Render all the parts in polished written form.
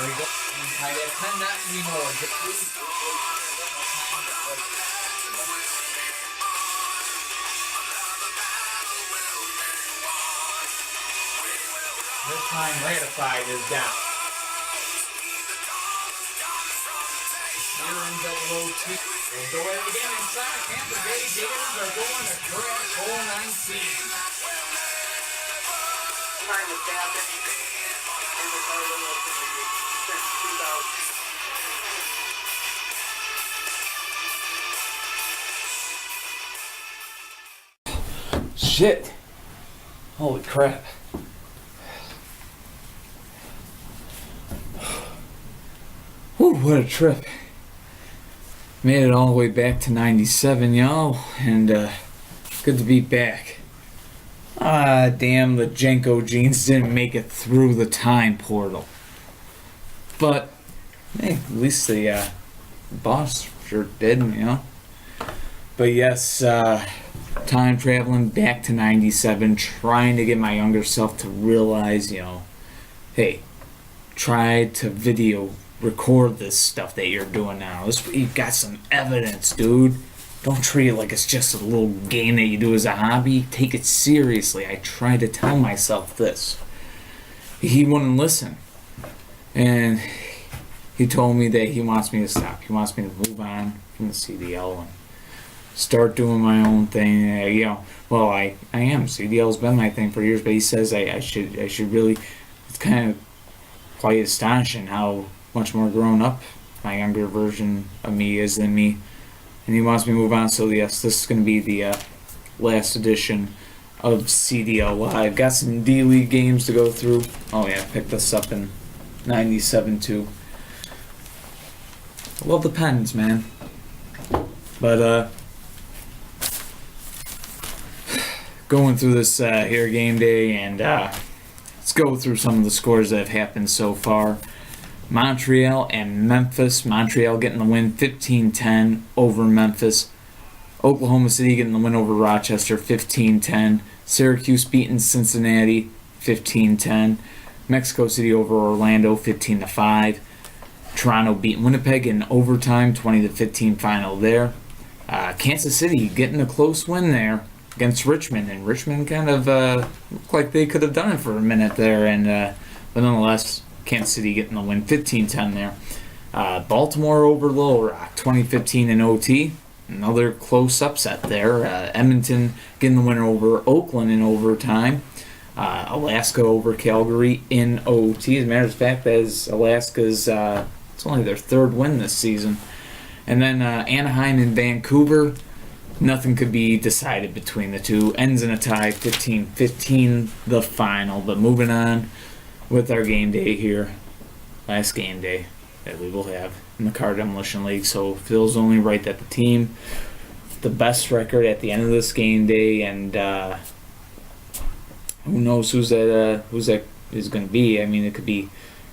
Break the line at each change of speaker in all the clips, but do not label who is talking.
we go. Tied at 10, not anymore. This time ratified is down. Here in double OT. We'll go at it again inside. Tampa Bay Gators are going to crash hole 19.
Time is happening in the tournament since 2000.
Shit. Holy crap. Whew, what a trip. Made it all the way back to 97, y'all, and good to be back. Ah, damn, the Jenko jeans didn't make it through the time portal. But, hey, at least the boss sure did, you know. But yes, time traveling back to 97, trying to get my younger self to realize, you know, hey, try to video record this stuff that you're doing now. You've got some evidence, dude. Don't treat it like it's just a little game that you do as a hobby. Take it seriously. I tried to tell myself this. He wouldn't listen. And he told me that he wants me to stop. He wants me to move on from the CDL and start doing my own thing. You know, well, I am. CDL's been my thing for years, but he says I should really. It's kind of quite astonishing how much more grown up my younger version of me is than me, and he wants me to move on. So yes, this is going to be the last edition of CDL Live. Got some D-League games to go through. Oh yeah, picked this up in 97 too. I love the pens, man. But going through this here game day, and let's go through some of the scores that have happened so far. Montreal and Memphis. Montreal getting the win 15-10 over Memphis. Oklahoma City getting the win over Rochester 15-10. Syracuse beating Cincinnati 15-10. Mexico City over Orlando 15-5. Toronto beating Winnipeg in overtime 20-15 final there. Kansas City getting a close win there against Richmond, and Richmond kind of looked like they could have done it for a minute there, and but nonetheless, Kansas City getting the win 15-10 there. Baltimore over Little Rock 20-15 in OT. Another close upset there. Edmonton getting the win over Oakland in overtime. Alaska over Calgary in OT. As a matter of fact, as Alaska's it's only their third win this season. And then Anaheim and Vancouver. Nothing could be decided between the two. Ends in a tie, 15-15 the final. But moving on with our game day here. Last game day that we will have in the Car Demolition League. So it feels only right that the team the best record at the end of this game day, and who knows who's that is going to be. I mean, it could be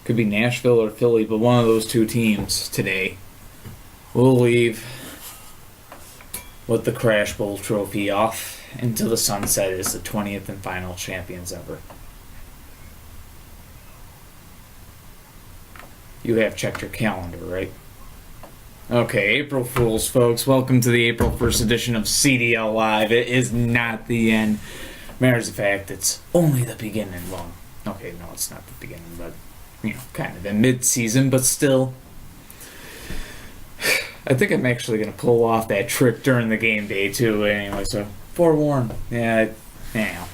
Nashville or Philly, but one of those two teams today will leave with the Crash Bowl trophy off into the sunset as the 20th and final champions ever. You have checked your calendar, right? Okay, April Fools, folks. Welcome to the April 1st edition of CDL Live. It is not the end. Matters of fact, it's only the beginning. Well, okay, no, it's not the beginning, but, you know, kind of in mid-season, but still. I think I'm actually going to pull off that trick during the game day, too, anyway, so forewarned. Yeah, anyhow.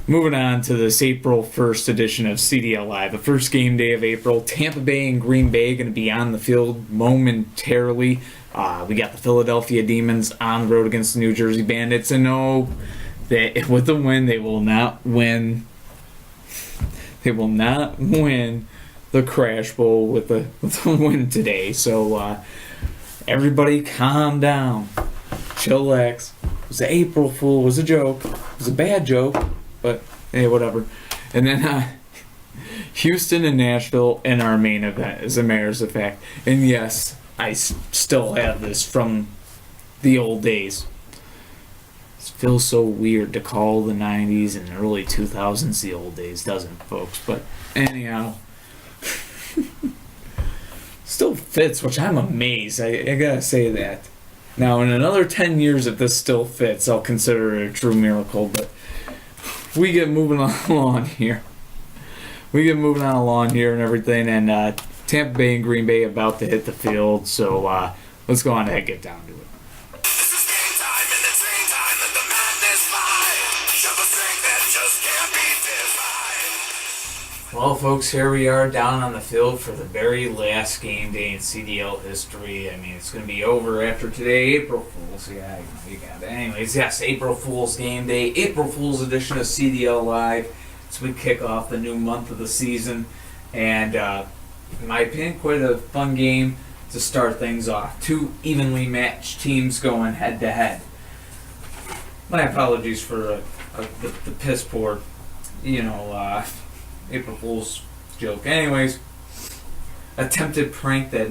Moving on to this April 1st edition of CDL Live, the first game day of April. Tampa Bay and Green Bay going to be on the field momentarily. We got the Philadelphia Demons on the road against the New Jersey Bandits. And no, with the win, they will not win. They will not win the Crash Bowl with the win today. So everybody calm down. Chillax. It was an April Fool. It was a joke. It was a bad joke. But, hey, whatever. And then Houston and Nashville in our main event, as a matter of fact. And yes, I still have this from the old days. It feels so weird to call the 90s and early 2000s the old days, doesn't it, folks? But anyhow, Still fits, which I'm amazed. I gotta say that. Now, in another 10 years, if this still fits, I'll consider it a true miracle. But we get moving along here. And everything. And Tampa Bay and Green Bay about to hit the field. So let's go on ahead and get down to it.
This is game time and it's game time. Let the madness fly. Show the strength that just can't be defied.
Well, folks, here we are down on the field for the very last game day in CDL history. I mean, it's going to be over after today, April Fool's. Yeah, you got it. Anyways, yes, April Fool's game day, April Fool's edition of CDL Live. So we kick off the new month of the season. And in my opinion, quite a fun game to start things off. Two evenly matched teams going head to head. My apologies for the piss poor, April Fool's joke. Anyways, attempted prank that,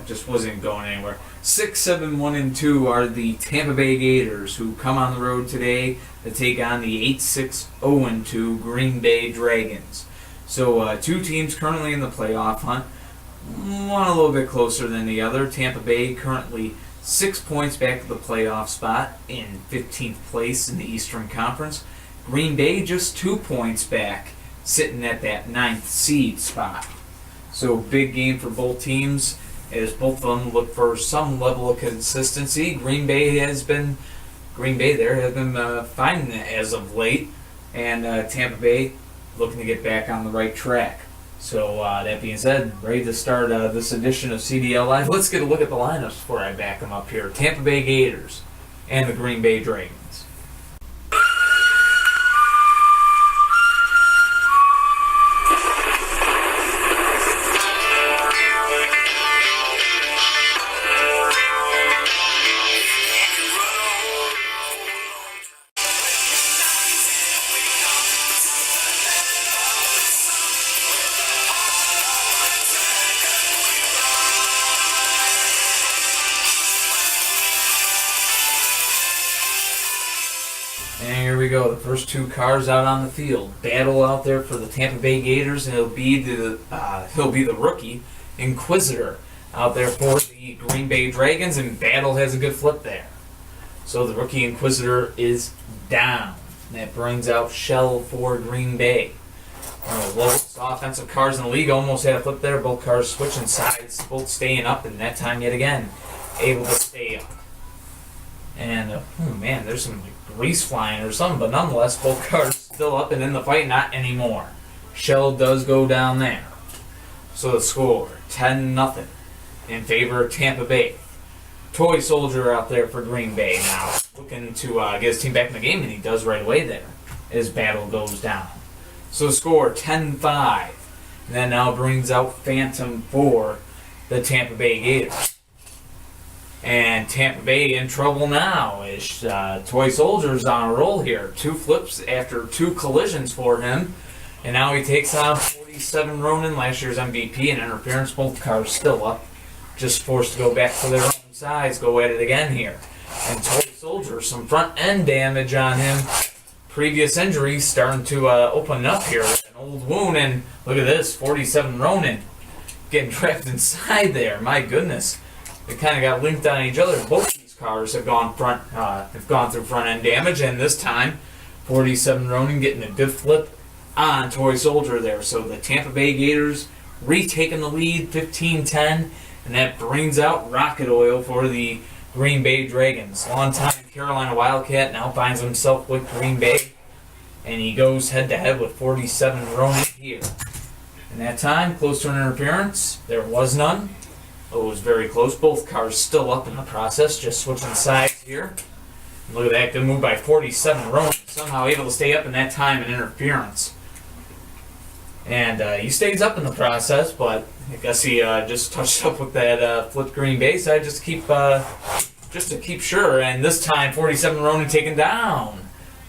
just wasn't going anywhere. 6-7-1-2 are the Tampa Bay Gators, who come on the road today to take on the 8-6-0-2 Green Bay Dragons. So two teams currently in the playoff hunt. One a little bit closer than the other. Tampa Bay currently 6 points back to the playoff spot in 15th place in the Eastern Conference. Green Bay just 2 points back, sitting at that 9th seed spot. So big game for both teams as both of them look for some level of consistency. Green Bay has been finding it as of late, and Tampa Bay looking to get back on the right track. So that being said, ready to start this edition of CDL Live. Let's get a look at the lineups before I back them up here. Tampa Bay Gators and the Green Bay Dragons. And here we go, the first two cars out on the field. Battle out there for the Tampa Bay Gators, and he'll be the rookie Inquisitor out there for the Green Bay Dragons, and Battle has a good flip there. So the rookie Inquisitor is down. That brings out Shell for Green Bay. One of the lowest offensive cars in the league almost had a flip there. Both cars switching sides, both staying up, and that time yet again able to stay up. And there's some grease flying or something, but nonetheless, both cars still up and in the fight. Not anymore. Shell does go down there. So the score 10-0 in favor of Tampa Bay. Toy Soldier out there for Green Bay now, looking to get his team back in the game, and he does right away there as Battle goes down. So the score 10-5, and that now brings out Phantom for the Tampa Bay Gators. And Tampa Bay in trouble now as Toy Soldier's on a roll here. 2 flips after 2 collisions for him. And now he takes on 47 Ronin, last year's MVP, and interference. Both cars still up. Just forced to go back to their own sides, go at it again here. And Toy Soldier, some front end damage on him. Previous injuries starting to open up here with an old wound. And look at this, 47 Ronin getting trapped inside there. My goodness. They kind of got linked on each other. Both these cars have gone through front end damage, and this time, 47 Ronin getting a good flip on Toy Soldier there. So the Tampa Bay Gators retaking the lead, 15-10, and that brings out Rocket Oil for the Green Bay Dragons. Longtime Carolina Wildcat now finds himself with Green Bay, and he goes head to head with 47 Ronin here. And that time, close to an interference, there was none. It was very close. Both cars still up in the process, just switching sides here. And look at that, good move by 47 Ronin. Somehow able to stay up in that time and interference. And he stays up in the process, but I guess he just touched up with that flipped Green Bay side just to keep sure. And this time, 47 Ronin taken down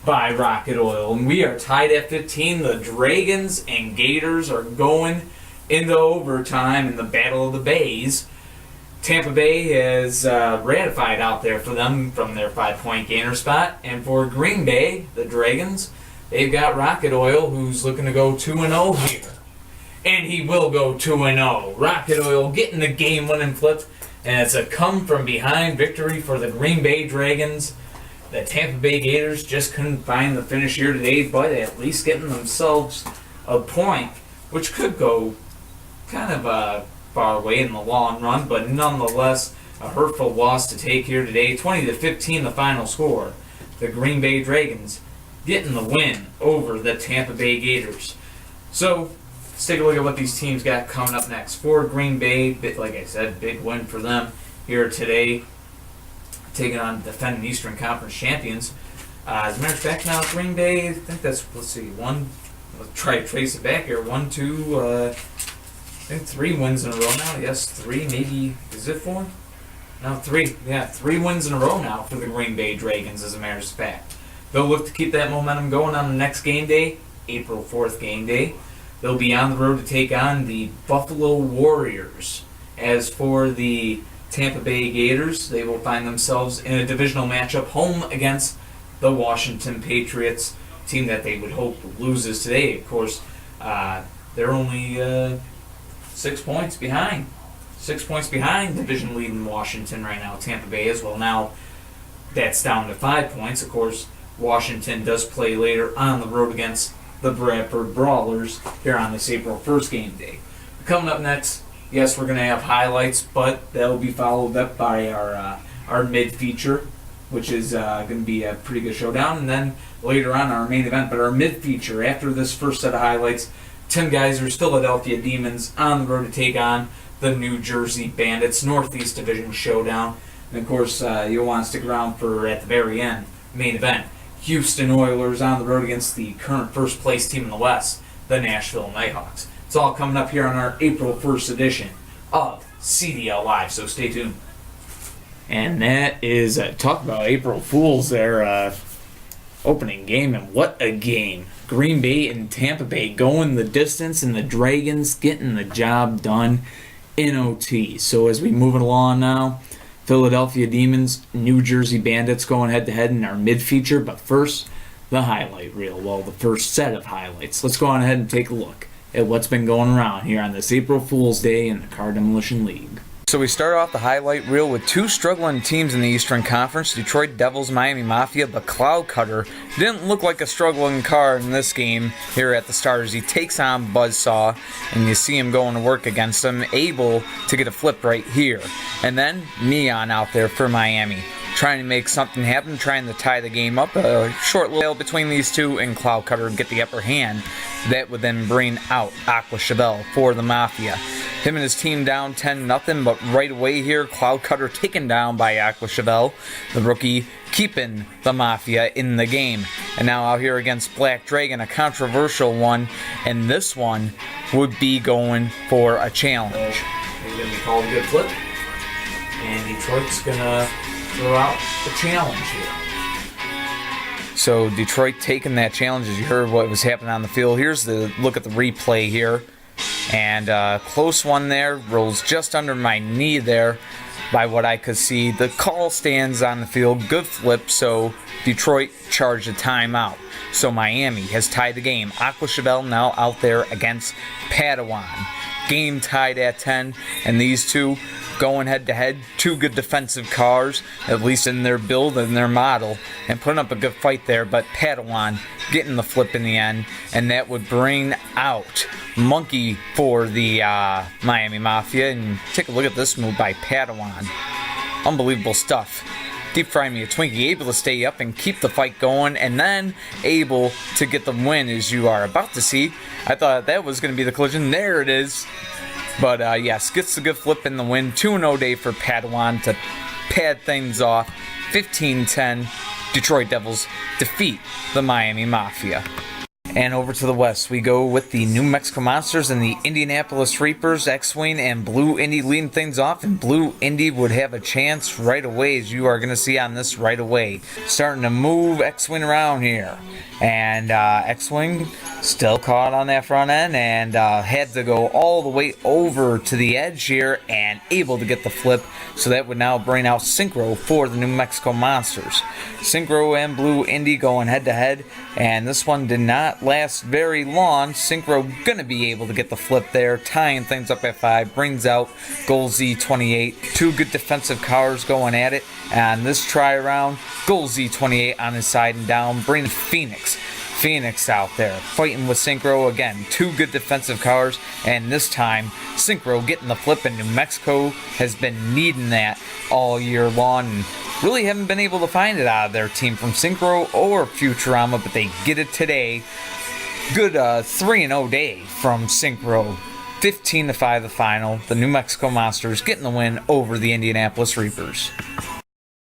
by Rocket Oil. And we are tied at 15. The Dragons and Gators are going into overtime in the Battle of the Bays. Tampa Bay has ratified out there for them from their 5-point gainer spot. And for Green Bay, the Dragons, they've got Rocket Oil, who's looking to go 2-0 here. and he will go 2-0. Rocket Oil getting the game-winning flip, and it's a come-from-behind victory for the Green Bay Dragons. The Tampa Bay Gators just couldn't find the finish here today, but at least getting themselves a point, which could go kind of far away in the long run, but nonetheless a hurtful loss to take here today. 20-15 the final score. The Green Bay Dragons getting the win over the Tampa Bay Gators. So let's take a look at what these teams got coming up next. For Green Bay, like I said, big win for them here today, taking on defending Eastern Conference champions. As a matter of fact, now Green Bay, I think that's, let's see, let's try to trace it back here. 1, 2, I think 3 wins in a row now. Yes, 3, maybe, is it 4? No, 3. Yeah, 3 wins in a row now for the Green Bay Dragons, as a matter of fact. They'll look to keep that momentum going on the next game day, April 4th game day. They'll be on the road to take on the Buffalo Warriors. As for the Tampa Bay Gators, they will find themselves in a divisional matchup home against the Washington Patriots, team that they would hope loses today. Of course, they're only 6 points behind. 6 points behind division leading Washington right now. Tampa Bay as well. Now that's down to 5 points. Of course, Washington does play later on the road against the Bradford Brawlers here on this April 1st game day. Coming up next, yes, we're going to have highlights, but that will be followed up by our mid-feature, which is going to be a pretty good showdown, and then later on our main event. But our mid-feature, after this first set of highlights, Tim Geiser's Philadelphia Demons on the road to take on the New Jersey Bandits, Northeast Division showdown. And of course, you'll want to stick around for, at the very end, main event, Houston Oilers on the road against the current first place team in the West, the Nashville Nighthawks. It's all coming up here on our April 1st edition of CDL Live, so stay tuned. And that is, talk about April Fools there, opening game, and what a game. Green Bay and Tampa Bay going the distance, and the Dragons getting the job done in OT. So as we move it along now, Philadelphia Demons, New Jersey Bandits going head-to-head in our mid-feature, but first, the highlight reel. Well, the first set of highlights. Let's go on ahead and take a look at what's been going around here on this April Fool's Day in the Car Demolition League.
So we start off the highlight reel with 2 struggling teams in the Eastern Conference, Detroit Devils, Miami Mafia, but Cloud Cutter didn't look like a struggling car in this game here at the start as he takes on Buzzsaw, and you see him going to work against him, able to get a flip right here. And then Neon out there for Miami, trying to make something happen, trying to tie the game up. A short little between these two, and Cloud Cutter get the upper hand. That would then bring out Aqua Chevelle for the Mafia. Him and his team down 10-0, but right away here, Cloud Cutter taken down by Aqua Chevelle, the rookie keeping the Mafia in the game. And now out here against Black Dragon, a controversial one, and this one would be going for a challenge.
He's going to be called a good flip, and Detroit's going to throw out the challenge here.
So Detroit taking that challenge, as you heard what was happening on the field. Here's the look at the replay here. And close one there, rolls just under my knee there by what I could see. The call stands on the field, good flip, so Detroit charged a timeout. So Miami has tied the game. Aqua Chevelle now out there against Padawan. Game tied at 10, and these two going head-to-head. 2 good defensive cars, at least in their build and their model, and putting up a good fight there, but Padawan getting the flip in the end, and that would bring out Monkey for the Miami Mafia. And take a look at this move by Padawan. Unbelievable stuff. Deep fry me a Twinkie, able to stay up and keep the fight going, and then able to get the win, as you are about to see. I thought that was going to be the collision. There it is. But yes, gets the good flip in the win. 2-0 day for Padawan to pad things off. 15-10, Detroit Devils defeat the Miami Mafia. And over to the west, we go with the New Mexico Monsters and the Indianapolis Reapers, X-Wing and Blue Indy leading things off, and Blue Indy would have a chance right away, as you are going to see on this right away. Starting to move X-Wing around here, and X-Wing still caught on that front end, and had to go all the way over to the edge here and able to get the flip, so that would now bring out Synchro for the New Mexico Monsters. Synchro and Blue Indy going head to head, and this one did not not last very long. Synchro gonna be able to get the flip there, tying things up at 5. Brings out Goal Z28. Two good defensive cars going at it. And this try around, Goal Z28 on his side and down. Bring Phoenix out there fighting with Synchro again. Two good defensive cars, and this time Synchro getting the flip, and New Mexico has been needing that all year long and really haven't been able to find it out of their team from Synchro or Futurama, but they get it today. Good 3-0 day from Synchro. 15-5 the final. The New Mexico Monsters getting the win over the Indianapolis Reapers.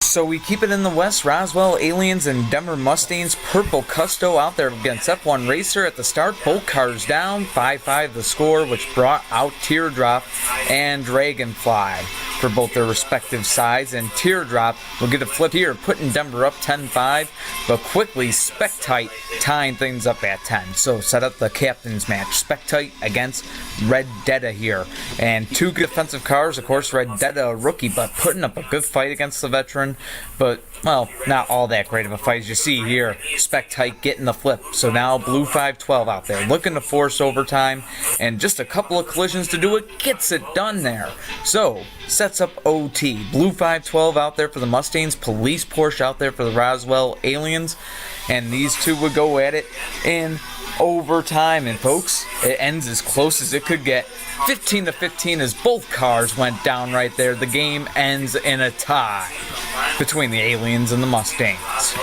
So we keep it in the West. Roswell Aliens and Denver Mustangs. Purple Custo out there against F1 Racer at the start. Both cars down. 5-5 the score, which brought out Teardrop and Dragonfly for both their respective sides. And Teardrop will get a flip here, putting Denver up 10-5. But quickly, Spectite tying things up at 10. So set up the captain's match. Spectite against Red Detta here. And two good defensive cars. Of course, Red Detta a rookie, but putting up a good fight against the veteran. But, well, not all that great of a fight as you see here. Spectite getting the flip. So now Blue 512 out there looking to force overtime. And just a couple of collisions to do it. Gets it done there. So, sets up OT. Blue 512 out there for the Mustangs. Police Porsche out there for the Roswell Aliens. And these two would go at it in overtime. And folks, it ends as close as it could get. 15-15 as both cars went down right there. The game ends in a tie between the Aliens and the Mustangs.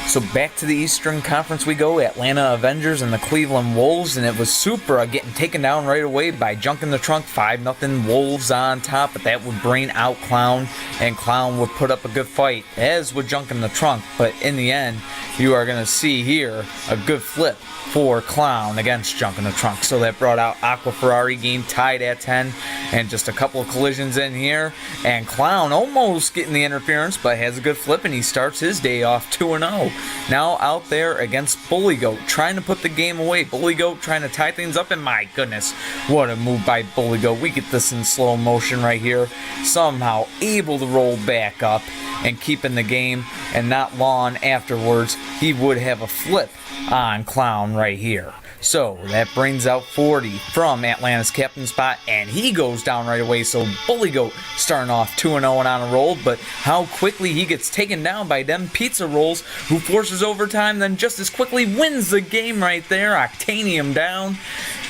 So back to the Eastern Conference we go. Atlanta Avengers and the Cleveland Wolves, and it was Supra getting taken down right away by Junk in the Trunk. 5-0 Wolves on top, but that would bring out Clown, and Clown would put up a good fight, as would Junk in the Trunk. But in the end, you are going to see here a good flip for Clown against Junk in the Trunk. So that brought out Aqua Ferrari, game tied at 10, and just a couple of collisions in here, and Clown almost getting the interference, but has a good flip, and he starts his day off 2-0. Now out there against Bully Goat, trying to put the game away. Bully Goat trying to tie things up, and my goodness, what a move by Bully Goat. We get this in slow motion right here. Somehow able to roll back up and keep in the game, and not long afterwards, he would have a flip on Clown right here. So that brings out 40 from Atlanta's captain spot, and he goes down right away. So Bully Goat starting off 2-0 and on a roll, but how quickly he gets taken down by them Pizza Rolls, who forces overtime, then just as quickly wins the game right there. Octanium down,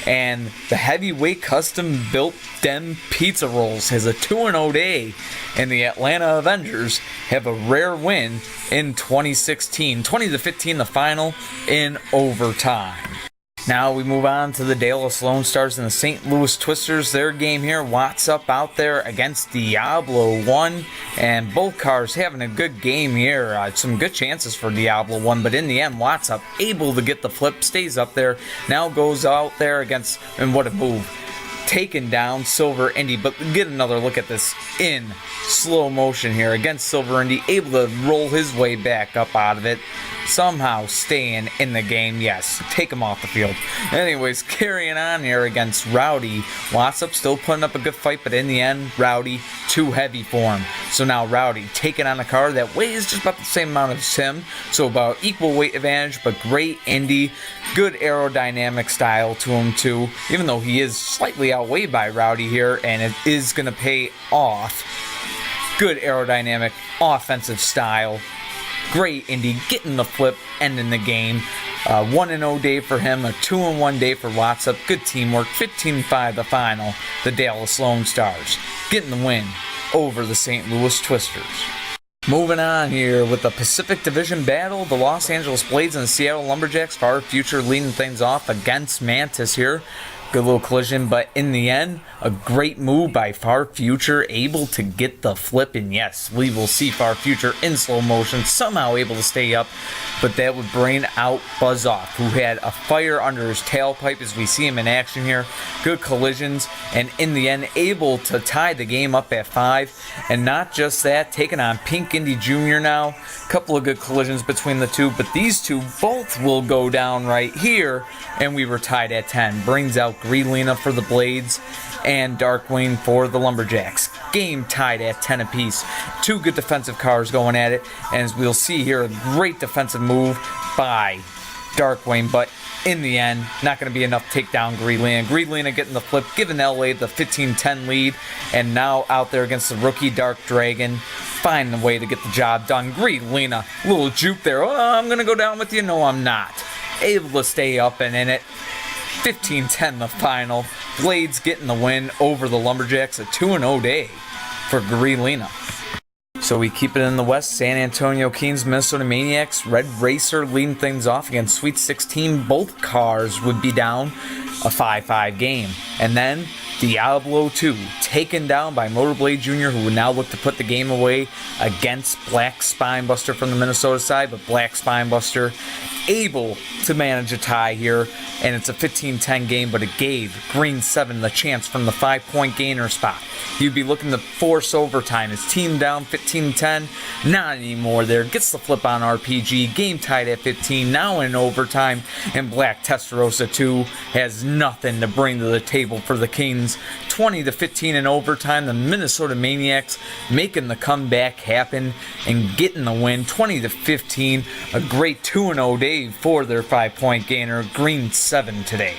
and the heavyweight custom built Dem Pizza Rolls has a 2-0 day, and the Atlanta Avengers have a rare win in 2016. 20-15 the final in overtime. Now we move on to the Dallas Lone Stars and the St. Louis Twisters. Their game here, Watts up out there against Diablo 1. And both cars having a good game here. Some good chances for Diablo 1, but in the end, Watts up, able to get the flip, stays up there. Now goes out there against, and what a move, taken down Silver Indy. But get another look at this in slow motion here against Silver Indy, able to roll his way back up out of it. Somehow staying in the game. Yes, take him off the field. Anyways, carrying on here against Rowdy. Watsup still putting up a good fight, but in the end, Rowdy too heavy for him. So now Rowdy taking on a car that weighs just about the same amount as him. So about equal weight advantage, but great Indy. Good aerodynamic style to him too, even though he is slightly outweighed by Rowdy here, and it is going to pay off. Good aerodynamic, offensive style. Great Indy, getting the flip, ending the game. 1-0 day for him, a 2-1 day for Watsup. Good teamwork. 15-5 the final. The Dallas Lone Stars getting the win over the St. Louis Twisters. Moving on here with the Pacific Division battle, the Los Angeles Blades and the Seattle Lumberjacks. Far Future leading things off against Mantis here. Good little collision, but in the end, a great move by Far Future, able to get the flip, and yes, we will see Far Future in slow motion, somehow able to stay up, but that would bring out Buzz Off, who had a fire under his tailpipe as we see him in action here. Good collisions, and in the end, able to tie the game up at 5, and not just that, taking on Pink Indy Jr. now. Couple of good collisions between the two, but these two both will go down right here, and we were tied at 10. Brings out Greenlina for the Blades and Darkwing for the Lumberjacks. Game tied at 10 apiece. Two good defensive cars going at it, and as we'll see here, a great defensive move by Darkwing, but in the end, not going to be enough to take down Greelina. Greelina getting the flip, giving LA the 15-10 lead, and now out there against the rookie Dark Dragon, finding a way to get the job done. Greelina, little juke there. Oh, I'm going to go down with you. No, I'm not. Able to stay up and in it. 15-10 the final. Blades getting the win over the Lumberjacks. A 2-0 day for Greelina. So we keep it in the West. San Antonio Kings, Minnesota Maniacs, Red Racer leading things off against Sweet 16. Both cars would be down a 5-5 game. And then Diablo 2 taken down by Motorblade Jr., who would now look to put the game away against Black Spinebuster from the Minnesota side. But Black Spinebuster able to manage a tie here, and it's a 15-10 game, but it gave Green 7 the chance from the 5-point gainer spot. He'd be looking to force overtime. His team down 15-10, not anymore there. Gets the flip on RPG, game tied at 15, now in overtime, and Black Testarossa 2 has nothing to bring to the table for the Kings. 20-15 in overtime, the Minnesota Maniacs making the comeback happen and getting the win. 20-15, a great 2-0 day for their 5-point gainer, Green 7 today.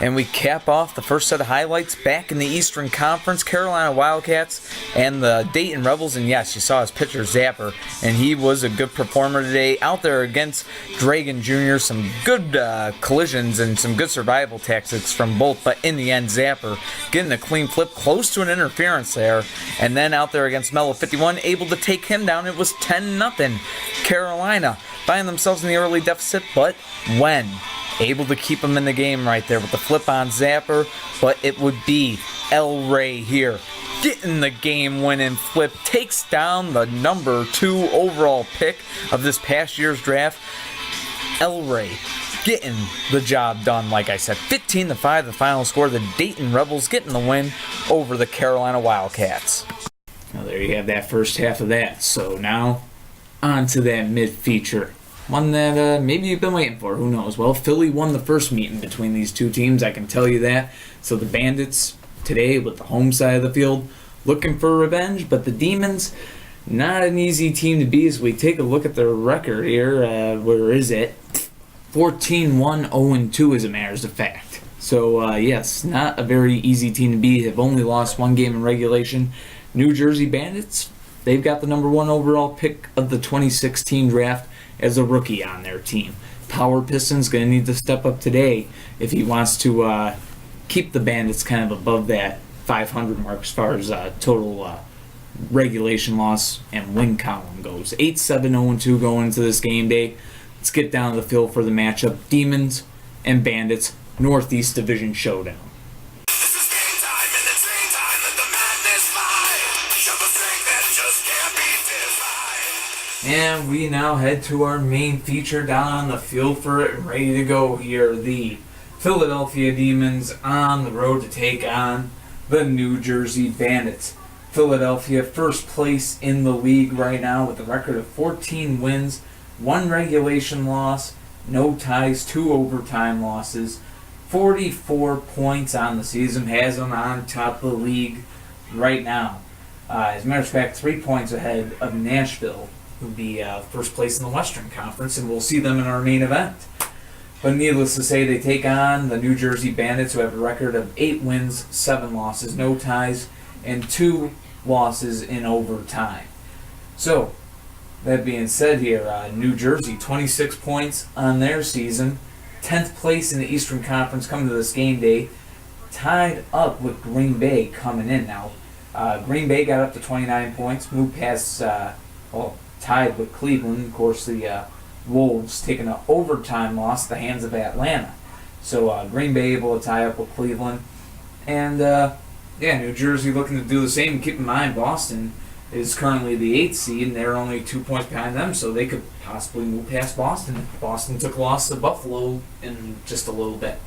And we cap off the first set of highlights back in the Eastern Conference. Carolina Wildcats and the Dayton Rebels. And yes, you saw his pitcher Zapper, and he was a good performer today. Out there against Dragon Jr., some good collisions and some good survival tactics from both. But in the end, Zapper getting a clean flip, close to an interference there. And then out there against Mellow 51, able to take him down. It was 10-0. Carolina find themselves in the early deficit, but when able to keep them in the game right there with the flip on Zapper, but it would be El Rey here getting the game-winning flip, takes down the number 2 overall pick of this past year's draft. El Rey getting the job done, like I said. 15-5 the final score. The Dayton Rebels getting the win over the Carolina Wildcats.
Well, there you have that first half of that. So now on to that mid-feature. One that maybe you've been waiting for. Who knows? Well, Philly won the first meeting between these two teams. I can tell you that. So the Bandits today with the home side of the field looking for revenge. But the Demons, not an easy team to beat as we take a look at their record here. Where is it? 14-1, 0-2 as a matter of fact. So, yes, not a very easy team to beat. Have only lost one game in regulation. New Jersey Bandits, they've got the number 1 overall pick of the 2016 draft as a rookie on their team. Power Pistons going to need to step up today if he wants to keep the Bandits kind of above that 500 mark as far as total regulation loss and win column goes. 8-7-0-2 going into this game day. Let's get down to the field for the matchup. Demons and Bandits, Northeast Division Showdown.
This is game time and it's dream time. Let the madness fly. Show the strength that just can't be defied.
And we now head to our main feature down on the field for it and ready to go here. The Philadelphia Demons on the road to take on the New Jersey Bandits. Philadelphia first place in the league right now with a record of 14 wins, 1 regulation loss, no ties, 2 overtime losses, 44 points on the season, has them on top of the league right now. As a matter of fact, 3 points ahead of Nashville, who would be first place in the Western Conference, and we'll see them in our main event. But needless to say, they take on the New Jersey Bandits, who have a record of 8 wins, 7 losses, no ties, and 2 losses in overtime. So, that being said here, New Jersey, 26 points on their season, 10th place in the Eastern Conference coming to this game day, tied up with Green Bay coming in now. Green Bay got up to 29 points, moved past, tied with Cleveland. Of course, the Wolves taking an overtime loss at the hands of Atlanta. So Green Bay able to tie up with Cleveland. And, New Jersey looking to do the same. Keep in mind, Boston is currently the 8th seed, and they're only 2 points behind them, so they could possibly move past Boston if Boston took a loss to Buffalo in just a little bit.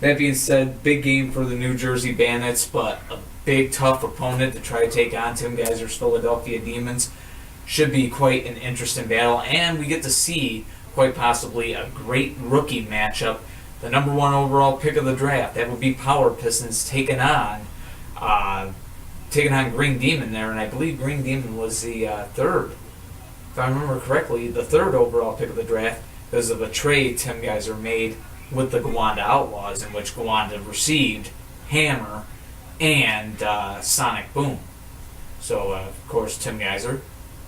That being said, big game for the New Jersey Bandits, but a big, tough opponent to try to take on. Tim Geiser's Philadelphia Demons. Should be quite an interesting battle, and we get to see quite possibly a great rookie matchup. The number 1 overall pick of the draft, that would be Power Pistons taking on Green Demon there, and I believe Green Demon was the 3rd, if I remember correctly, the 3rd overall pick of the draft, because of a trade Tim Geyser made with the Gowanda Outlaws, in which Gowanda received Hammer and Sonic Boom. So, of course, Tim Geyser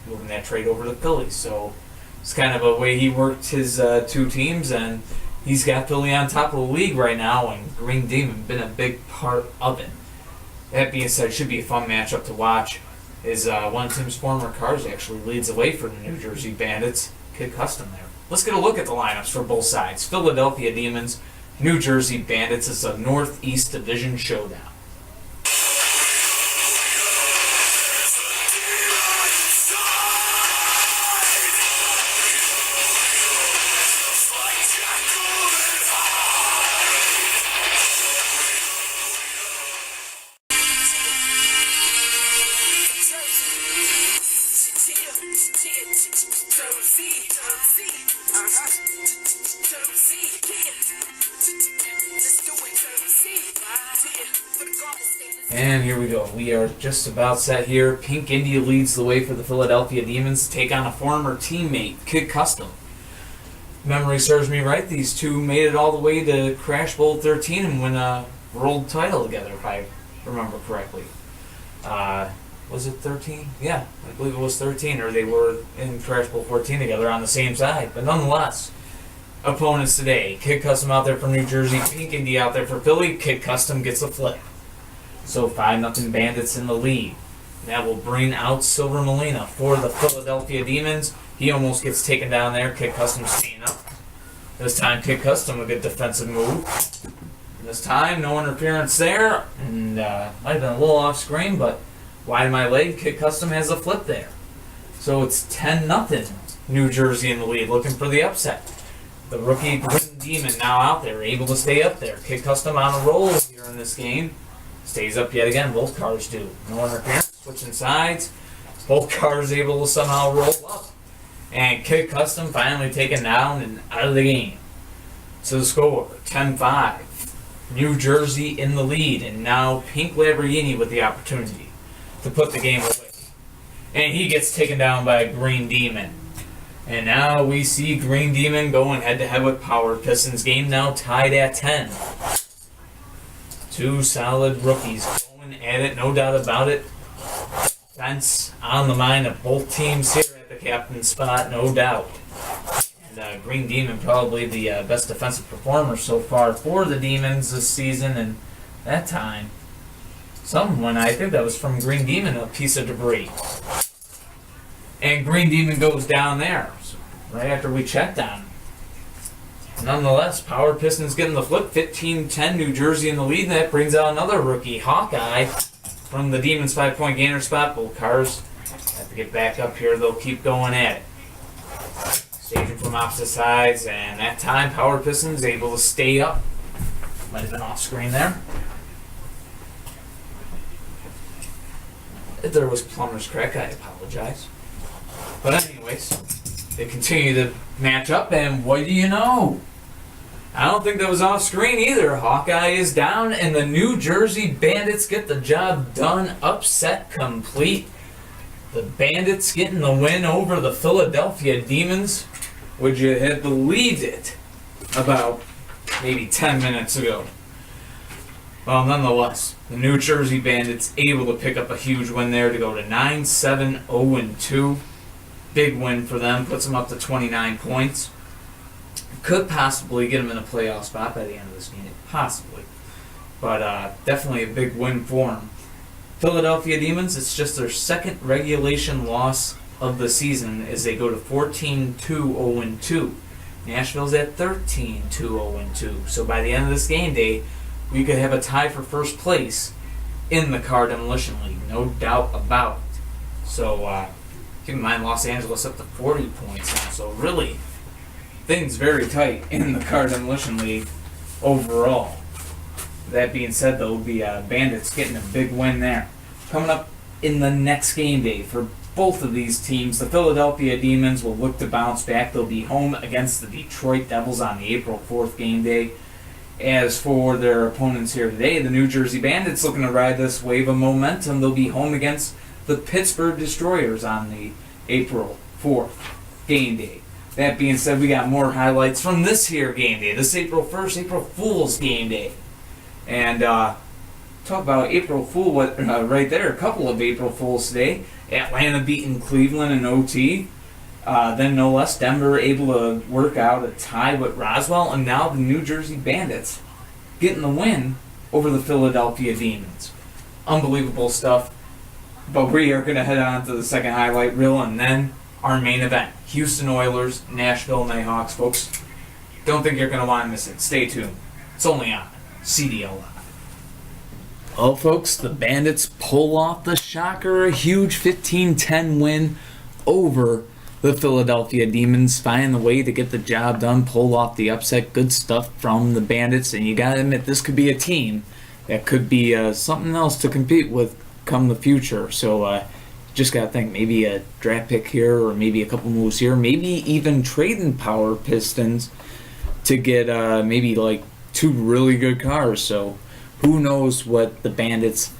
moving that trade over to the Phillies. So it's kind of a way he worked his two teams, and he's got Philly on top of the league right now, and Green Demon been a big part of it. That being said, it should be a fun matchup to watch. Is one of Tim's former cars actually leads the way for the New Jersey Bandits. Kid Custom there. Let's get a look at the lineups for both sides. Philadelphia Demons, New Jersey Bandits. It's a Northeast Division showdown. And here we go. We are just about set here. Pink India leads the way for the Philadelphia Demons to take on a former teammate, Kid Custom. Memory serves me right, these two made it all the way to Crash Bowl 13 and win a world title together, if I remember correctly. Was it 13? Yeah, I believe it was 13, or they were in Crash Bowl 14 together on the same side. But nonetheless, opponents today. Kid Custom out there for New Jersey, Pink India out there for Philly. Kid Custom gets a flip. So 5-0 Bandits in the lead. That will bring out Silver Molina for the Philadelphia Demons. He almost gets taken down there. Kid Custom staying up. This time Kid Custom a good defensive move. This time no interference there. And might have been a little off screen, but wide of my leg, Kid Custom has a flip there. So it's 10-0 New Jersey in the lead, looking for the upset. The rookie Green Demon now out there, able to stay up there. Kid Custom on a roll here in this game. Stays up yet again, both cars do. No interference, switching sides. Both cars able to somehow roll up. And Kid Custom finally taken down and out of the game. So the score, 10-5. New Jersey in the lead, and now Pink Lamborghini with the opportunity to put the game away. And he gets taken down by Green Demon. And now we see Green Demon going head-to-head with Power Pistons. Game now tied at 10. Two solid rookies going at it, no doubt about it. Defense on the mind of both teams here at the captain's spot, no doubt. And Green Demon probably the best defensive performer so far for the Demons this season. And that time, someone, I think that was from Green Demon, a piece of debris. And Green Demon goes down there, so right after we checked on him. Nonetheless, Power Pistons getting the flip, 15-10, New Jersey in the lead, and that brings out another rookie, Hawkeye, from the Demons' 5-point gainer spot. Both cars have to get back up here, they'll keep going at it. Staging from opposite sides, and that time Power Pistons able to stay up. Might have been off screen there. If there was plumber's crack, I apologize. But anyways, they continue to match up, and what do you know? I don't think that was off screen either. Hawkeye is down, and the New Jersey Bandits get the job done. Upset complete. The Bandits getting the win over the Philadelphia Demons. Would you have believed it about maybe 10 minutes ago? Well, nonetheless, the New Jersey Bandits able to pick up a huge win there to go to 9-7-0-2. Big win for them, puts them up to 29 points. Could possibly get them in a playoff spot by the end of this game, possibly. But definitely a big win for them. Philadelphia Demons, it's just their second regulation loss of the season as they go to 14-2-0-2. Nashville's at 13-2-0-2. So by the end of this game day, we could have a tie for first place in the Car Demolition League, no doubt about it. So keep in mind, Los Angeles up to 40 points now. So really, things very tight in the Car Demolition League overall. That being said, though, the Bandits getting a big win there. Coming up in the next game day for both of these teams, the Philadelphia Demons will look to bounce back. They'll be home against the Detroit Devils on the April 4th game day. As for their opponents here today, the New Jersey Bandits looking to ride this wave of momentum. They'll be home against the Pittsburgh Destroyers on the April 4th game day. that being said, we got more highlights from this here game day. This April 1st, April Fool's game day. And talk about April Fool, right there, a couple of April Fools today. Atlanta beating Cleveland in OT. Then no less, Denver able to work out a tie with Roswell. And now the New Jersey Bandits getting the win over the Philadelphia Demons. Unbelievable stuff. But we are going to head on to the second highlight reel and then our main event. Houston Oilers, Nashville Nighthawks, folks. Don't think you're going to want to miss it. Stay tuned. It's only on CDL Live. Well, folks, the Bandits pull off the shocker. A huge 15-10 win over the Philadelphia Demons, finding the way to get the job done, pull off the upset. Good stuff from the Bandits, and you gotta admit this could be a team that could be something else to compete with come the future. So just gotta think maybe a draft pick here, or maybe a couple moves here, maybe even trading Power Pistons to get maybe like 2 really good cars. So who knows what the Bandits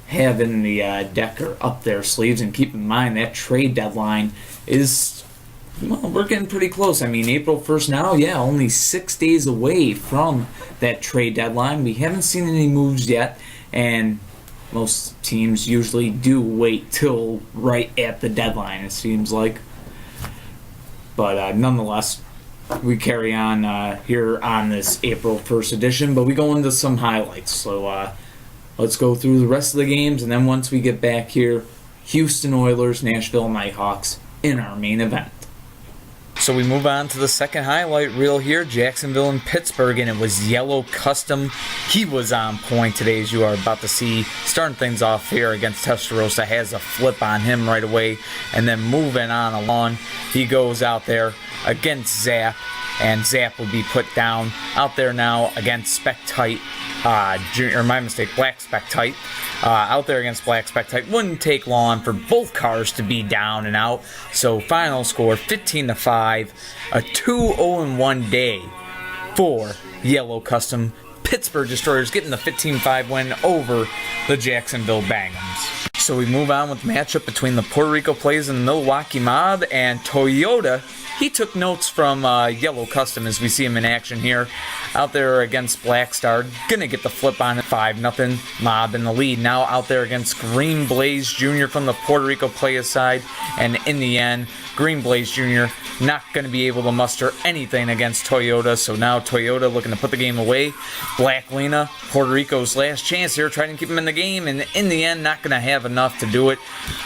have in the deck or up their sleeves. And keep in mind that trade deadline is, well, we're getting pretty close. I mean, April 1st now, yeah, only 6 days away from that trade deadline. We haven't seen any moves yet, and most teams usually do wait till right at the deadline, it seems like. But nonetheless, we carry on here on this April 1st edition, but we go into some highlights. So let's go through the rest of the games, and then once we get back here, Houston Oilers, Nashville Nighthawks in our main event.
So we move on to the second highlight reel here, Jacksonville and Pittsburgh, and it was Yellow Custom. He was on point today, as you are about to see. Starting things off here against Testarossa, has a flip on him right away, and then moving on along, he goes out there against Zap, and Zap will be put down. Out there now against Spectite, Black Spectite. Out there against Black Spectite. Wouldn't take long for both cars to be down and out. So final score 15-5. A 2-0-1 day for Yellow Custom. Pittsburgh Destroyers getting the 15-5 win over the Jacksonville Bangums. So we move on with the matchup between the Puerto Rico Plays and the Milwaukee Mob, and Toyota. He took notes from Yellow Custom as we see him in action here. Out there against Black Star. Gonna get the flip on it. 5-0. Mob in the lead. Now out there against Green Blaze Jr. from the Puerto Rico Players side. And in the end, Green Blaze Jr. not going to be able to muster anything against Toyota. So now Toyota looking to put the game away. Black Lena, Puerto Rico's last chance here, trying to keep him in the game. And in the end, not going to have enough to do it.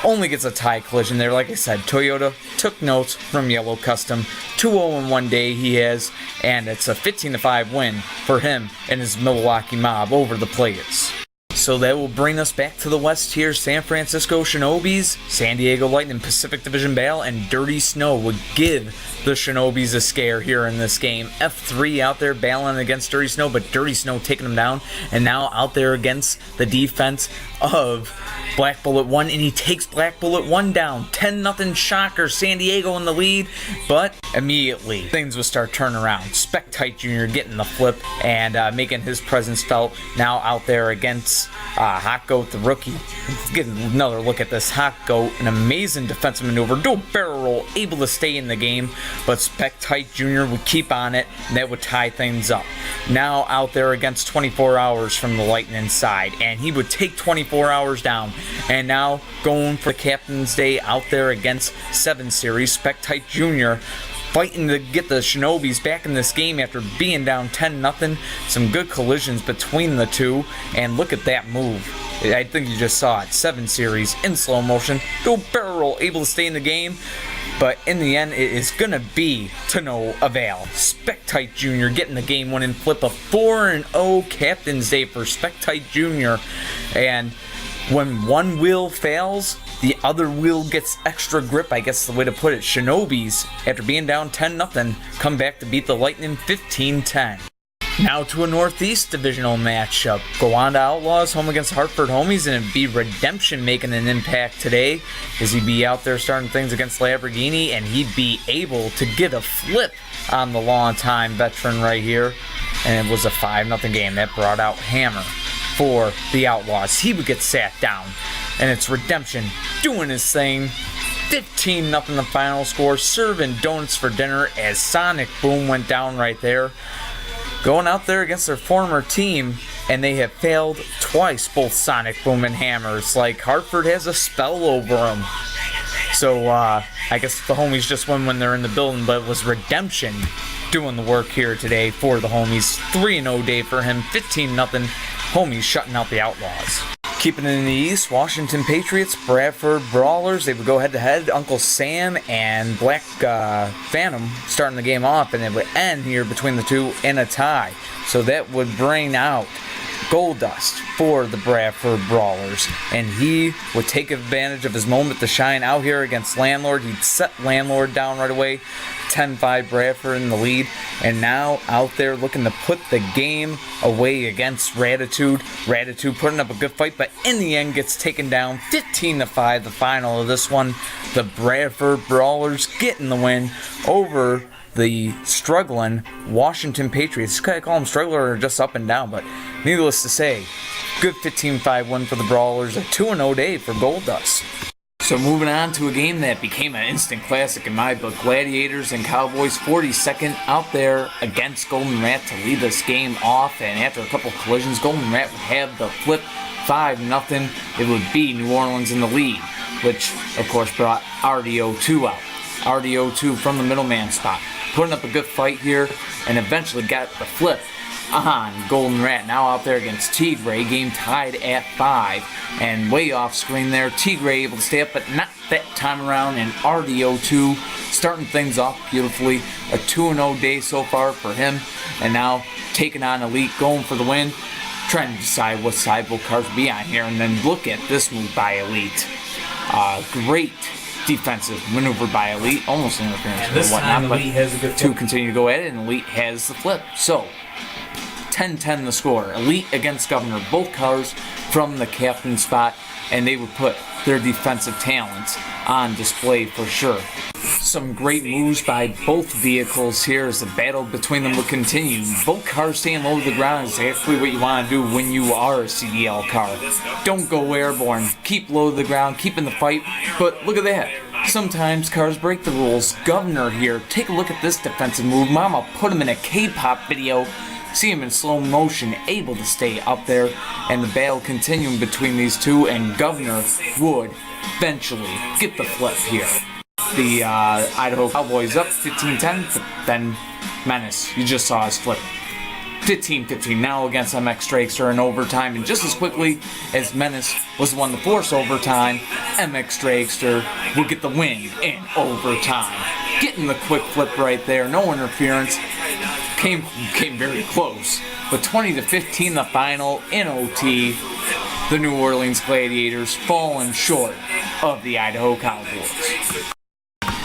Only gets a tie collision there. Like I said, Toyota took notes from Yellow Custom. 2-0-1 day he has. And it's a 15-5 win for him and his Milwaukee Mob over the Players. So that will bring us back to the West here. San Francisco Shinobis, San Diego Lightning Pacific Division Battle, and Dirty Snow would give the Shinobis a scare here in this game. F3 out there battling against Dirty Snow, but Dirty Snow taking them down. And now out there against the defense of Black Bullet 1, and he takes Black Bullet 1 down. 10-0 shocker, San Diego in the lead, but immediately things will start turning around. Spectite Jr. getting the flip and making his presence felt. Now out there against Hot Goat, the rookie. Let's get another look at this Hot Goat. An amazing defensive maneuver. Dual barrel roll, able to stay in the game, but Spectite Jr. would keep on it, and that would tie things up. Now out there against 24 Hours from the Lightning side, and he would take 24 Hours down. And now going for the Captain's Day out there against 7 Series, Spectite Jr. fighting to get the Shinobis back in this game after being down 10-0. Some good collisions between the two, and look at that move. I think you just saw it. 7 Series in slow motion. Dual barrel roll, able to stay in the game. But in the end, it is going to be to no avail. Spectite Jr. getting the game-winning flip. A 4-0 Captain's Day for Spectite Jr. And when one wheel fails, the other wheel gets extra grip, I guess is the way to put it. Shinobis, after being down 10-0, come back to beat the Lightning 15-10. Now to a Northeast Divisional matchup. Gowanda Outlaws home against Hartford Homies, and it'd be Redemption making an impact today as he'd be out there starting things against Lamborghini, and he'd be able to get a flip on the long-time veteran right here. And it was a 5-0 game that brought out Hammer for the Outlaws. He would get sat down, and it's Redemption doing his thing, 15-0 the final score. Serving donuts for dinner as Sonic Boom went down right there. Going out there against their former team, and they have failed twice, both Sonic Boom and Hammer. It's like Hartford has a spell over them. So I guess the homies just won when they're in the building, but it was Redemption doing the work here today for the homies. 3-0 day for him, 15-0. Homies shutting out the Outlaws. Keeping it in the East, Washington Patriots, Bradford Brawlers. They would go head-to-head. Uncle Sam and Black Phantom starting the game off, and it would end here between the two in a tie. So that would bring out Goldust for the Bradford Brawlers, and he would take advantage of his moment to shine out here against Landlord. He'd set Landlord down right away. 10-5 Bradford in the lead, and now out there looking to put the game away against Ratitude. Ratitude putting up a good fight, but in the end gets taken down 15-5. The final of this one, the Bradford Brawlers getting the win over the struggling Washington Patriots. Could I call them struggler or just up and down, but needless to say, good 15-5 win for the Brawlers. A 2-0 day for Goldust. So moving on to a game that became an instant classic in my book. Gladiators and Cowboys, 42nd out there against Golden Rat to lead this game off. And after a couple collisions, Golden Rat would have the flip 5-0. It would be New Orleans in the lead, which of course brought RDO2 out. RDO2 from the middleman spot, putting up a good fight here, and eventually got the flip on Golden Rat. Now out there against Tigre, game tied at 5, and way off screen there, Tigre able to stay up, but not that time around, and RDO2 starting things off beautifully. A 2-0 day so far for him, and now taking on Elite, going for the win, trying to decide what side will cars be on here, and then look at this move by Elite. Great defensive maneuver by Elite, almost interference
and this time
but
Elite has a good
to continue to go at it, and Elite has the flip. So 10-10 the score. Elite against Governor, both cars from the captain spot, and they would put their defensive talents on display for sure. Some great moves by both vehicles here as the battle between them will continue. Both cars staying low to the ground is exactly what you want to do when you are a CDL car. Don't go airborne. Keep low to the ground, keep in the fight. But look at that. Sometimes cars break the rules. Governor here, take a look at this defensive move. Mama put him in a K-pop video. See him in slow motion, able to stay up there, and the battle continuing between these two, and Governor would eventually get the flip here. The Idaho Cowboys up 15-10, but then Menace, you just saw his flip. 15-15 now against MX Dragster in overtime, and just as quickly as Menace was the one to force overtime, MX Dragster will get the win in overtime. Getting the quick flip right there, no interference. Came very close, but 20-15 the final in OT. The New Orleans Gladiators falling short of the Idaho Cowboys.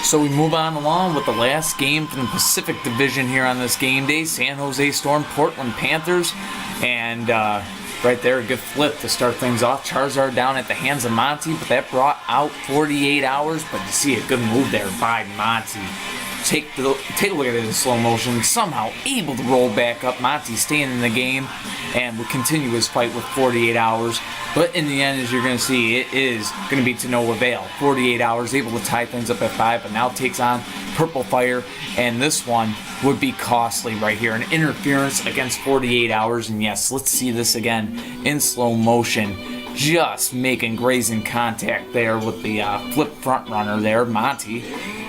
So we move on along with the last game from the Pacific Division here on this game day. San Jose Storm, Portland Panthers, and right there a good flip to start things off. Charizard down at the hands of Monty, but that brought out 48 hours. But you see a good move there by Monty. Take a look at it in slow motion. Somehow able to roll back up. Monty staying in the game and will continue his fight with 48 hours. But in the end, as you're going to see, it is going to be to no avail. 48 hours, able to tie things up at 5, but now takes on Purple Fire. And this one would be costly right here. An interference against 48 hours. And yes, let's see this again in slow motion. Just making grazing contact there with the flip front runner there, Monty.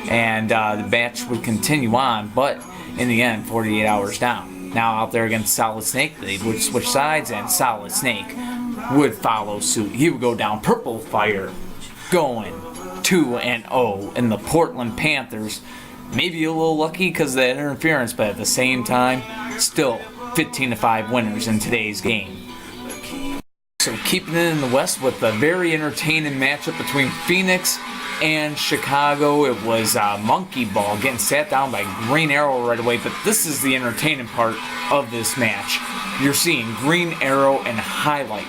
And the match would continue on, but in the end, 48 hours down. Now out there against Solid Snake, they would switch sides, and Solid Snake would follow suit. He would go down. Purple Fire going 2-0 in the Portland Panthers. Maybe a little lucky because of that interference, but at the same time, still 15-5 winners in today's game. So keeping it in the West with a very entertaining matchup between Phoenix and Chicago. It was Monkey Ball getting sat down by Green Arrow right away, but this is the entertaining part of this match. You're seeing Green Arrow and Highlight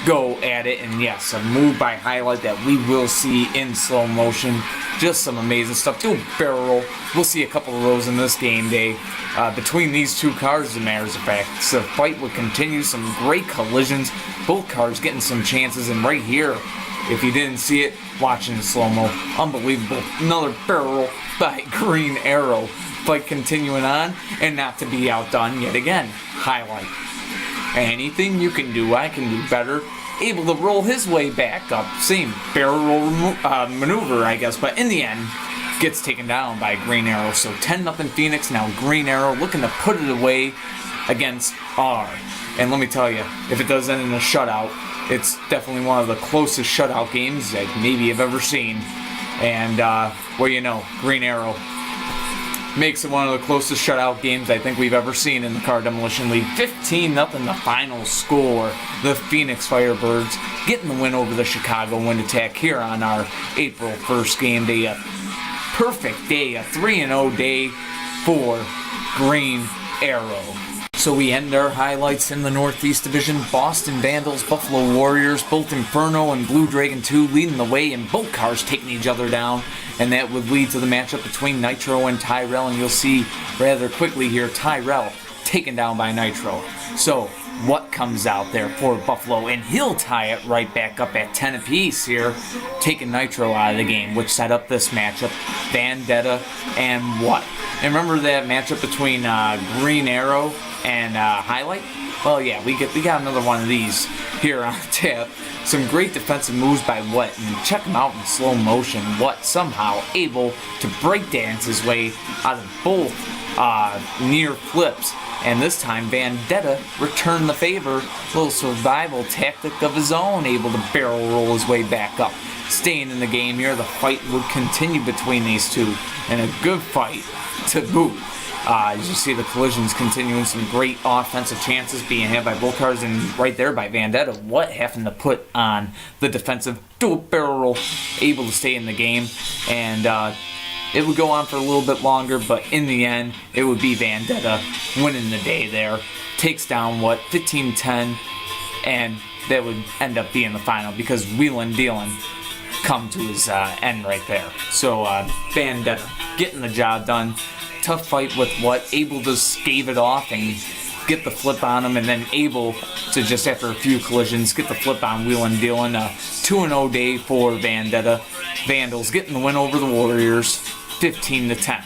go at it, and yes, a move by Highlight that we will see in slow motion. Just some amazing stuff. Do a barrel roll. We'll see a couple of those in this game day between these two cars, as a matter of fact. So the fight will continue. Some great collisions. Both cars getting some chances, and right here,
If you didn't see it, watch in slow-mo. Unbelievable. Another barrel by Green Arrow. Fight continuing on, and not to be outdone yet again. Highlight. Anything you can do, I can do better. Able to roll his way back up. Same barrel roll maneuver, I guess, but in the end, gets taken down by Green Arrow. So 10-0 Phoenix. Now Green Arrow looking to put it away against R. And let me tell you, if it does end in a shutout, it's definitely one of the closest shutout games that maybe I've ever seen. And, well, you know, Green Arrow makes it one of the closest shutout games I think we've ever seen in the Car Demolition League. 15-0 the final score. The Phoenix Firebirds getting the win over the Chicago Wind Attack here on our April 1st game day. A perfect day, a 3-0 day for Green Arrow. So we end our highlights in the Northeast Division. Boston Vandals, Buffalo Warriors, both Inferno and Blue Dragon 2 leading the way, and both cars taking each other down. And that would lead to the matchup between Nitro and Tyrell. And you'll see rather quickly here, Tyrell taken down by Nitro. So what comes out there for Buffalo? And he'll tie it right back up at 10 apiece here, taking Nitro out of the game, which set up this matchup. Vendetta and what? And remember that matchup between Green Arrow and Highlight? Well, yeah, we got another one of these here on tap. Some great defensive moves by What, and check him out in slow motion. What somehow able to breakdance his way out of both near flips. And this time, Vendetta returned the favor. Little survival tactic of his own, able to barrel roll his way back up. Staying in the game here, the fight would continue between these two, and a good fight to boot. As you see the collisions continuing, some great offensive chances being had by both cars, and right there by Vendetta, What having to put on the defensive dual barrel roll, able to stay in the game, and it would go on for a little bit longer, but in the end, it would be Vendetta winning the day there. Takes down What, 15-10, and that would end up being the final because wheelin' dealin' come to his end right there. So Vendetta getting the job done. Tough fight with What, able to stave it off and get the flip on him, and then able to just after a few collisions get the flip on wheelin' dealin'. A 2-0 day for Vendetta. Vandals getting the win over the Warriors, 15-10.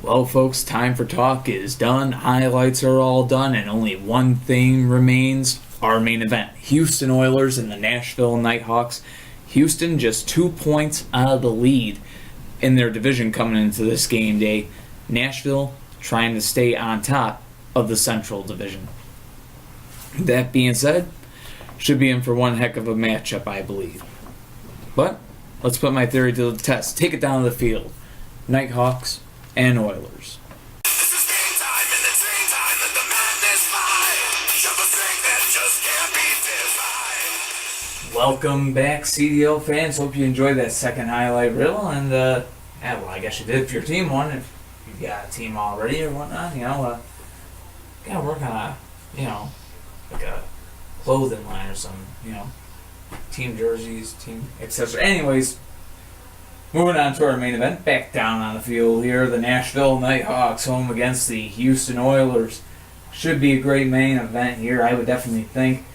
Well, folks, time for talk is done. Highlights are all done, and only one thing remains: our main event. Houston Oilers and the Nashville Nighthawks. Houston just 2 points out of the lead in their division coming into this game day. Nashville trying to stay on top of the Central Division. That being said, should be in for one heck of a matchup, I believe. But let's put my theory to the test. Take it down to the field. Nighthawks and Oilers.
This is game time, and it's game time that the madness fly. Show the strength that just can't be defied.
Welcome back, CDL fans. Hope you enjoyed that second highlight reel. And, yeah, well, I guess you did if your team won. If you've got a team already or whatnot, gotta work on like a clothing line or something, team jerseys, team accessories. Anyways, moving on to our main event. Back down on the field here, the Nashville Nighthawks home against the Houston Oilers. Should be a great main event here, I would definitely think.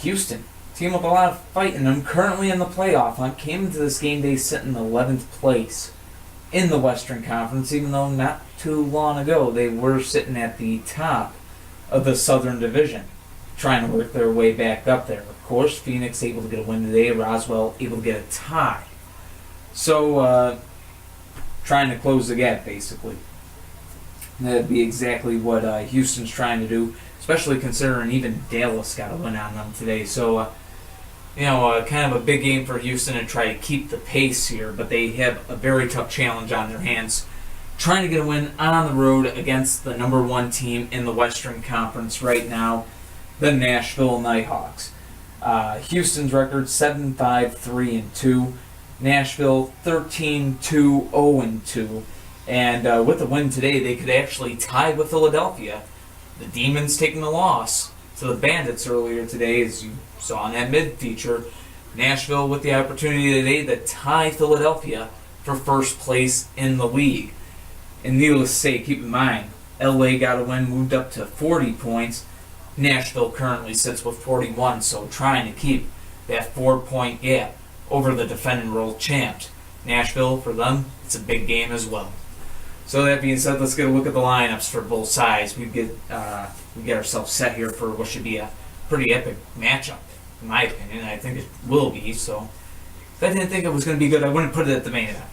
Houston, team with a lot of fight in them, currently in the playoff hunt, came into this game day sitting 11th place in the Western Conference, even though not too long ago they were sitting at the top of the Southern Division, trying to work their way back up there. Of course, Phoenix able to get a win today, Roswell able to get a tie. So, trying to close the gap, basically. That'd be exactly what Houston's trying to do, especially considering even Dallas got a win on them today. So, kind of a big game for Houston to try to keep the pace here, but they have a very tough challenge on their hands, trying to get a win on the road against the number one team in the Western Conference right now, the Nashville Nighthawks. Houston's record 7-5-3-2. Nashville 13-2-0-2. And with the win today, they could actually tie with Philadelphia. The Demons taking the loss to the Bandits earlier today, as you saw in that mid-feature. Nashville with the opportunity today to tie Philadelphia for first place in the league. And needless to say, keep in mind, LA got a win, moved up to 40 points. Nashville currently sits with 41, so trying to keep that 4-point gap over the defending world champs. Nashville, for them, it's a big game as well. So that being said, let's get a look at the lineups for both sides. We get ourselves set here for what should be a pretty epic matchup, in my opinion. I think it will be. So if I didn't think it was going to be good, I wouldn't put it at the main event.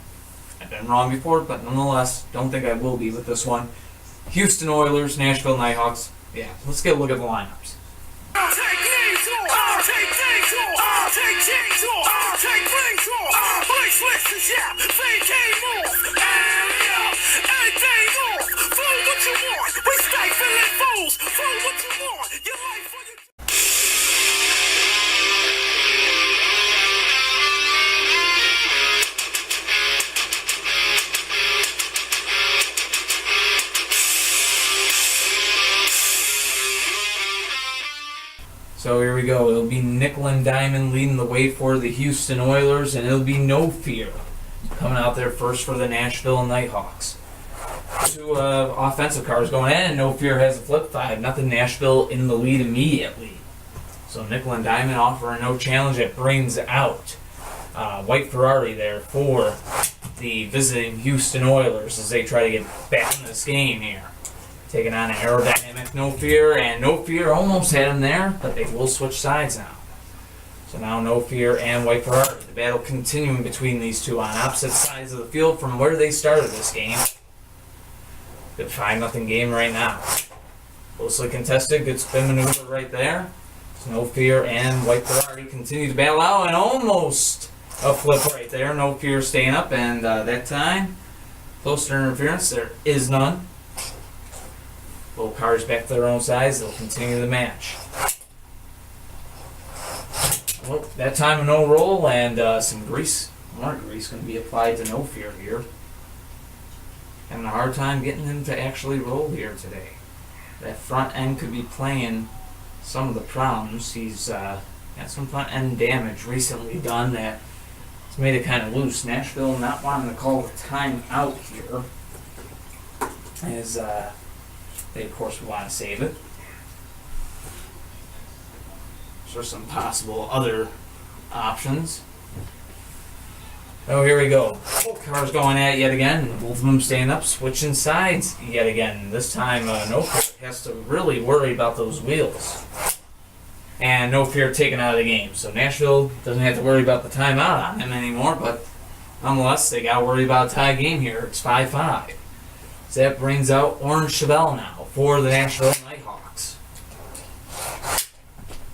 I've been wrong before, but nonetheless, don't think I will be with this one. Houston Oilers, Nashville Nighthawks. Yeah, let's get a look at the lineups.
I'll take names off, I'll take names off, I'll take chains off, I'll take rings off, I'll play switches, yeah, fake game off, anything off, flow what you want, we stay filling fools, flow what you want, your life for your...
So here we go. It'll be Nickel and Diamond leading the way for the Houston Oilers, and it'll be No Fear coming out there first for the Nashville Nighthawks. Two offensive cars going in, and No Fear has a flip 5-0 Nashville in the lead immediately. So Nickel and Diamond offering no challenge. It brings out White Ferrari there for the visiting Houston Oilers as they try to get back in this game here. Taking on an aerodynamic No Fear, and No Fear almost had him there, but they will switch sides now. So now No Fear and White Ferrari. The battle continuing between these two on opposite sides of the field from where they started this game. Good 5-0 game right now. Closely contested, good spin maneuver right there. So No Fear and White Ferrari continue to battle out, and almost a flip right there. No Fear staying up, and that time, close to interference, there is none. Both cars back to their own sides. They'll continue the match. Well, that time a no roll, and some grease, more grease, going to be applied to No Fear here. Having a hard time getting him to actually roll here today. That front end could be playing some of the problems. He's got some front end damage recently done that has made it kind of loose. Nashville not wanting to call the time out here, as they, of course, would want to save it. So some possible other options. Oh, here we go. Both cars going at it yet again. Both of them staying up, switching sides yet again. This time, No Fear has to really worry about those wheels. And No Fear taken out of the game. So Nashville doesn't have to worry about the timeout on him anymore, but nonetheless, they got to worry about a tie game here. It's 5-5. So that brings out Un-Flippable now for the Nashville Nighthawks.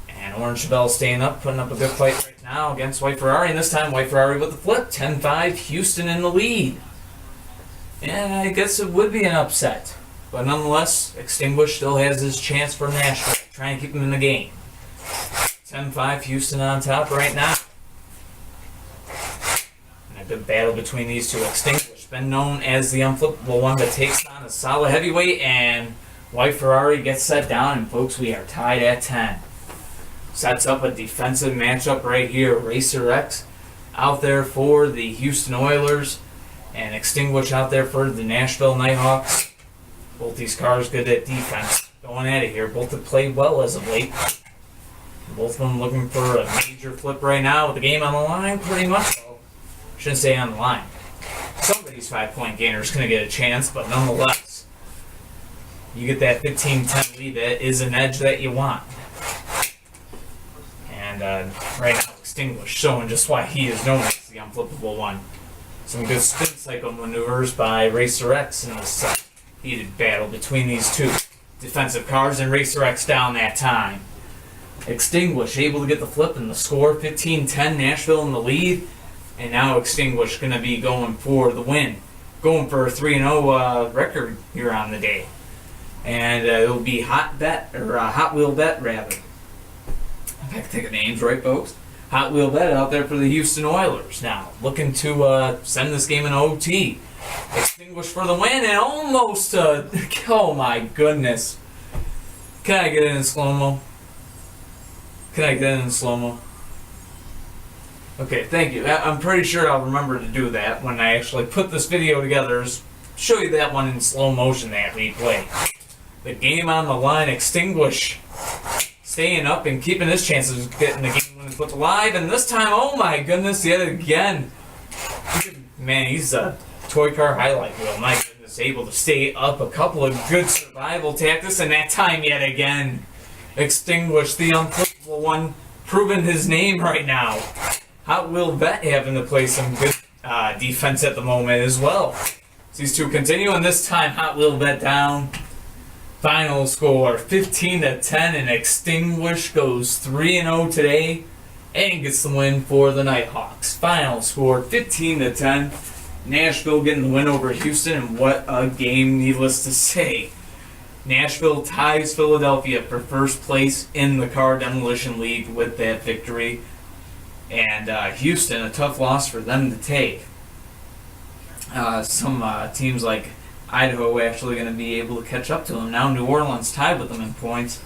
And Un-Flippable staying up, putting up a good fight right now against White Ferrari. And this time, White Ferrari with the flip. 10-5, Houston in the lead. And I guess it would be an upset. But nonetheless, Extinguish still has his chance for Nashville. Try and keep him in the game. 10-5, Houston on top right now. And a good battle between these two. Extinguish, been known as the Un-Flippable one, that takes on a solid heavyweight, and White Ferrari gets set down, and folks, we are tied at 10. Sets up a defensive matchup right here. Racer X out there for the Houston Oilers, and Extinguish out there for the Nashville Nighthawks. Both these cars good at defense. Going at it here. Both have played well as of late. Both of them looking for a major flip right now with the game on the line, pretty much. Well, shouldn't say on the line. Somebody's 5-point gainer is going to get a chance, but nonetheless, you get that 15-10 lead. That is an edge that you want. And right now, Extinguish showing just why he is known as the Un-Flippable one. Some good spin cycle maneuvers by Racer X in this heated battle between these two defensive cars, and Racer X down that time. Extinguish able to get the flip and the score. 15-10, Nashville in the lead. And now Extinguish going to be going for the win. Going for a 3-0 record here on the day. And it'll be Hot Wheel Bet, rather. If I can think of names right, folks. Hot Wheel Bet out there for the Houston Oilers. Now, looking to send this game in OT. Extinguish for the win, and almost, oh my goodness. Can I get it in slow-mo? Okay, thank you. I'm pretty sure I'll remember to do that when I actually put this video together. Show you that one in slow motion, that replay. The game on the line, Extinguish staying up and keeping his chances of getting the game-winning but alive, and this time, oh my goodness, yet again. Man, he's a toy car highlight reel. My goodness, able to stay up a couple of good survival tactics, and that time yet again, Extinguish, the Un-Flippable one, proving his name right now. Hot Wheel Vet having to play some good defense at the moment as well. So these two continue, and this time Hot Wheel Vet down. Final score 15-10, and Extinguish goes 3-0 today and gets the win for the Nighthawks. Final score 15-10. Nashville getting the win over Houston, and what a game, needless to say. Nashville ties Philadelphia for first place in the Car Demolition League with that victory. And Houston, a tough loss for them to take. Some teams like Idaho actually going to be able to catch up to them. Now New Orleans tied with them in points.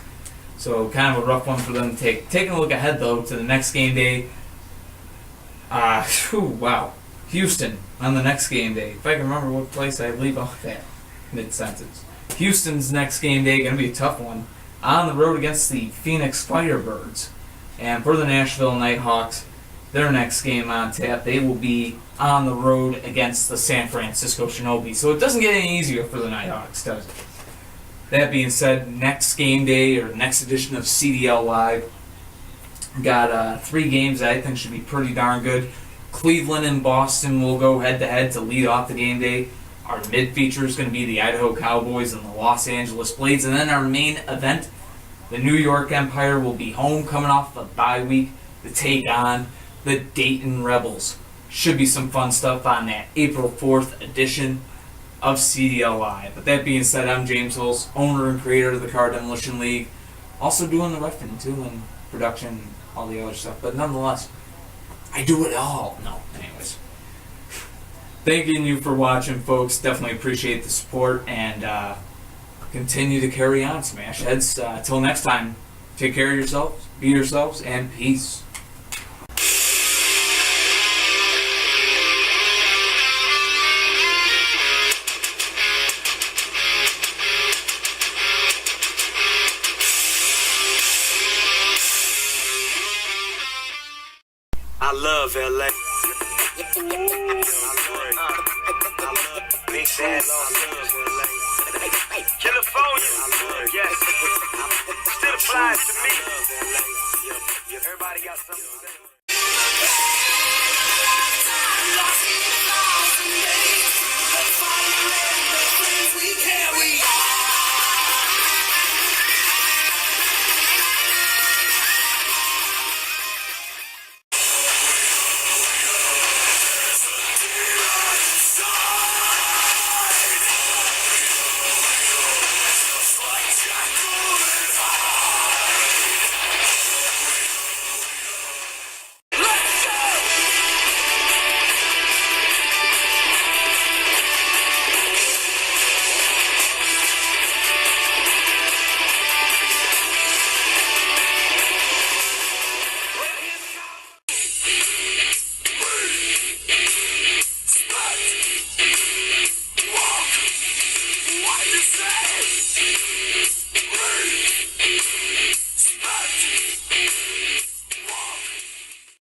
So kind of a rough one for them to take. Taking a look ahead, though, to the next game day. Wow. Houston on the next game day. If I can remember what place I leave off at mid-sentence. Houston's next game day going to be a tough one. On the road against the Phoenix Firebirds. And for the Nashville Nighthawks, their next game on tap, they will be on the road against the San Francisco Shinobi. So it doesn't get any easier for the Nighthawks, does it? That being said, next game day, or next edition of CDL Live, got 3 games that I think should be pretty darn good. Cleveland and Boston will go head-to-head to lead off the game day. Our mid-feature is going to be the Idaho Cowboys and the Los Angeles Blades. And then our main event, the New York Empire, will be home coming off a bye week to take on the Dayton Rebels. Should be some fun stuff on that April 4th edition of CDL Live. But that being said, I'm James Hulse, owner and creator of the Car Demolition League. Also doing the reffing too, and production, all the other stuff. But nonetheless, I do it all. No, anyways. Thanking you for watching, folks. Definitely appreciate the support, and continue to carry on, Smash Heads. Till next time, take care of yourselves, be yourselves, and peace.
I love LA. Big Sad, California, yes. Still applies to me. Everybody got something to say.